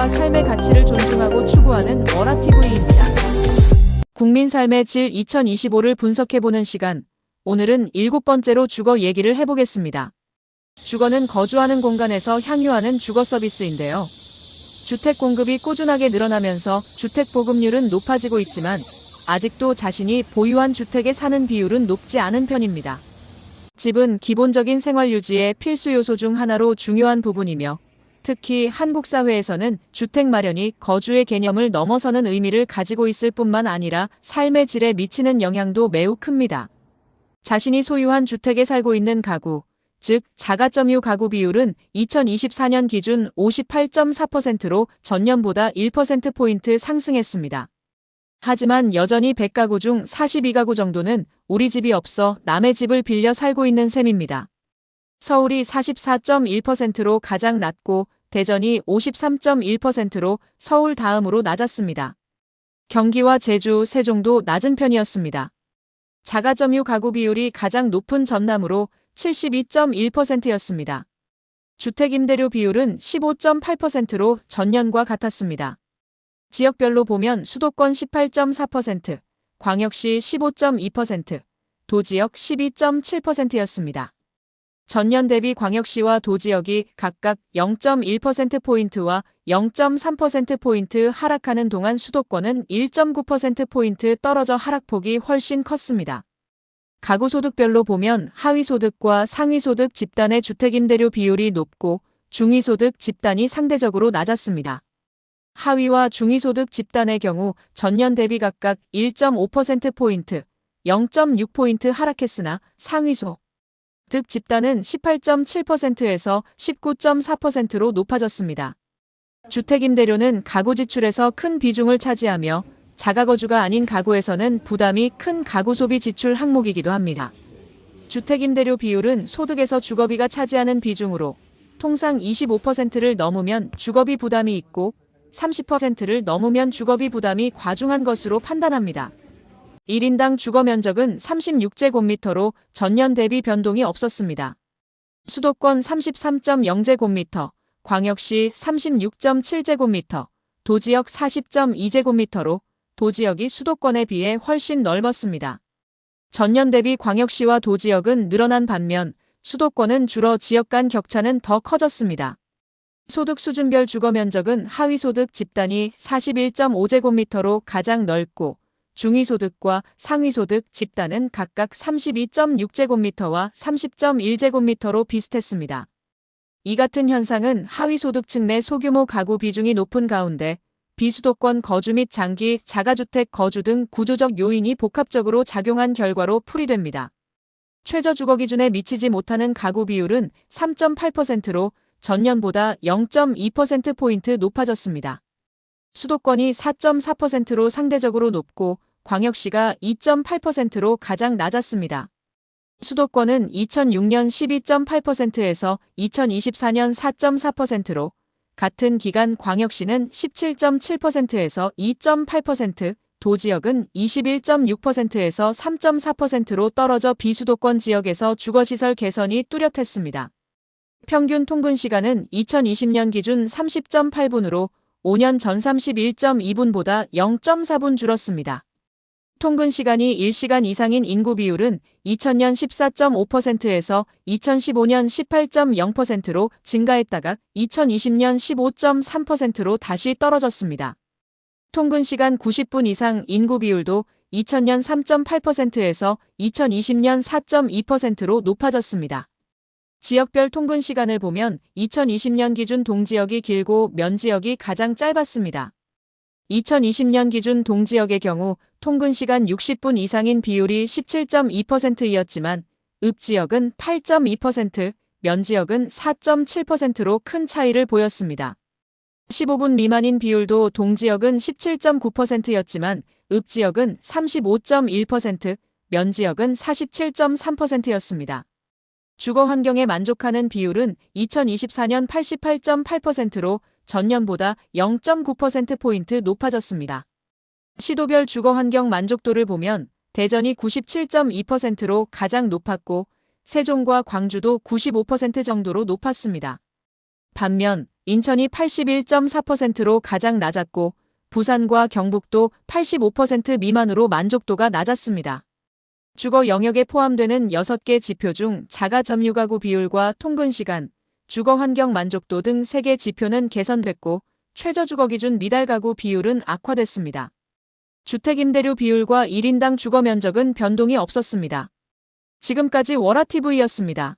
삶과 삶의 가치를 존중하고 추구하는 워라TV입니다. 국민 삶의 질 2025를 분석해보는 시간. 오늘은 7번째로 주거 얘기를 해보겠습니다. 주거는 거주하는 공간에서 향유하는 주거 서비스인데요. 주택 공급이 꾸준하게 늘어나면서 주택 보급률은 높아지고 있지만 아직도 자신이 보유한 주택에 사는 비율은 높지 않은 편입니다. 집은 기본적인 생활 유지의 필수 요소 중 하나로 중요한 부분이며 특히 한국 사회에서는 주택 마련이 거주의 개념을 넘어서는 의미를 가지고 있을 뿐만 아니라 삶의 질에 미치는 영향도 매우 큽니다. 자신이 소유한 주택에 살고 있는 가구, 즉 자가점유 가구 비율은 2024년 기준 58.4%로 전년보다 1%포인트 상승했습니다. 하지만 여전히 100가구 중 42가구 정도는 우리 집이 없어 남의 집을 빌려 살고 있는 셈입니다. 서울이 44.1%로 가장 낮고 대전이 53.1%로 서울 다음으로 낮았습니다. 경기와 제주, 세종도 낮은 편이었습니다. 자가점유 가구 비율이 가장 높은 전남으로 72.1%였습니다. 주택임대료 비율은 15.8%로 전년과 같았습니다. 지역별로 보면 수도권 18.4%, 광역시 15.2%, 도지역 12.7%였습니다. 전년 대비 광역시와 도지역이 각각 0.1%포인트와 0.3%포인트 하락하는 동안 수도권은 1.9%포인트 떨어져 하락폭이 훨씬 컸습니다. 가구 소득별로 보면 하위소득과 상위소득 집단의 주택임대료 비율이 높고 중위소득 집단이 상대적으로 낮았습니다. 하위와 중위소득 집단의 경우 전년 대비 각각 1.5%포인트, 0.6포인트 하락했으나 상위소득 집단은 18.7%에서 19.4%로 높아졌습니다. 주택임대료는 가구 지출에서 큰 비중을 차지하며 자가거주가 아닌 가구에서는 부담이 큰 가구 소비 지출 항목이기도 합니다. 주택임대료 비율은 소득에서 주거비가 차지하는 비중으로 통상 25%를 넘으면 주거비 부담이 있고 30%를 넘으면 주거비 부담이 과중한 것으로 판단합니다. 1인당 주거 면적은 36제곱미터로 전년 대비 변동이 없었습니다. 수도권 33.0제곱미터, 광역시 36.7제곱미터, 도지역 40.2제곱미터로 도지역이 수도권에 비해 훨씬 넓었습니다. 전년 대비 광역시와 도지역은 늘어난 반면 수도권은 줄어 지역 간 격차는 더 커졌습니다. 소득 수준별 주거 면적은 하위소득 집단이 41.5제곱미터로 가장 넓고 중위소득과 상위소득 집단은 각각 32.6제곱미터와 30.1제곱미터로 비슷했습니다. 이 같은 현상은 하위소득층 내 소규모 가구 비중이 높은 가운데 비수도권 거주 및 장기 자가주택 거주 등 구조적 요인이 복합적으로 작용한 결과로 풀이됩니다. 최저주거 기준에 미치지 못하는 가구 비율은 3.8%로 전년보다 0.2%포인트 높아졌습니다. 수도권이 4.4%로 상대적으로 높고 광역시가 2.8%로 가장 낮았습니다. 수도권은 2006년 12.8%에서 2024년 4.4%로 같은 기간 광역시는 17.7%에서 2.8%, 도지역은 21.6%에서 3.4%로 떨어져 비수도권 지역에서 주거시설 개선이 뚜렷했습니다. 평균 통근 시간은 2020년 기준 30.8분으로 5년 전 31.2분보다 0.4분 줄었습니다. 통근 시간이 1시간 이상인 인구 비율은 2000년 14.5%에서 2015년 18.0%로 증가했다가 2020년 15.3%로 다시 떨어졌습니다. 통근 시간 90분 이상 인구 비율도 2000년 3.8%에서 2020년 4.2%로 높아졌습니다. 지역별 통근 시간을 보면 2020년 기준 동지역이 길고 면지역이 가장 짧았습니다. 2020년 기준 동지역의 경우 통근 시간 60분 이상인 비율이 17.2%였지만 읍지역은 8.2%, 면지역은 4.7%로 큰 차이를 보였습니다. 15분 미만인 비율도 동지역은 17.9%였지만 읍지역은 35.1%, 면지역은 47.3%였습니다. 주거 환경에 만족하는 비율은 2024년 88.8%로 전년보다 0.9%포인트 높아졌습니다. 시도별 주거 환경 만족도를 보면 대전이 97.2%로 가장 높았고 세종과 광주도 95% 정도로 높았습니다. 반면 인천이 81.4%로 가장 낮았고 부산과 경북도 85% 미만으로 만족도가 낮았습니다. 주거 영역에 포함되는 6개 지표 중 자가 점유 가구 비율과 통근 시간, 주거 환경 만족도 등 3개 지표는 개선됐고 최저 주거 기준 미달 가구 비율은 악화됐습니다. 주택 임대료 비율과 1인당 주거 면적은 변동이 없었습니다. 지금까지 워라TV였습니다.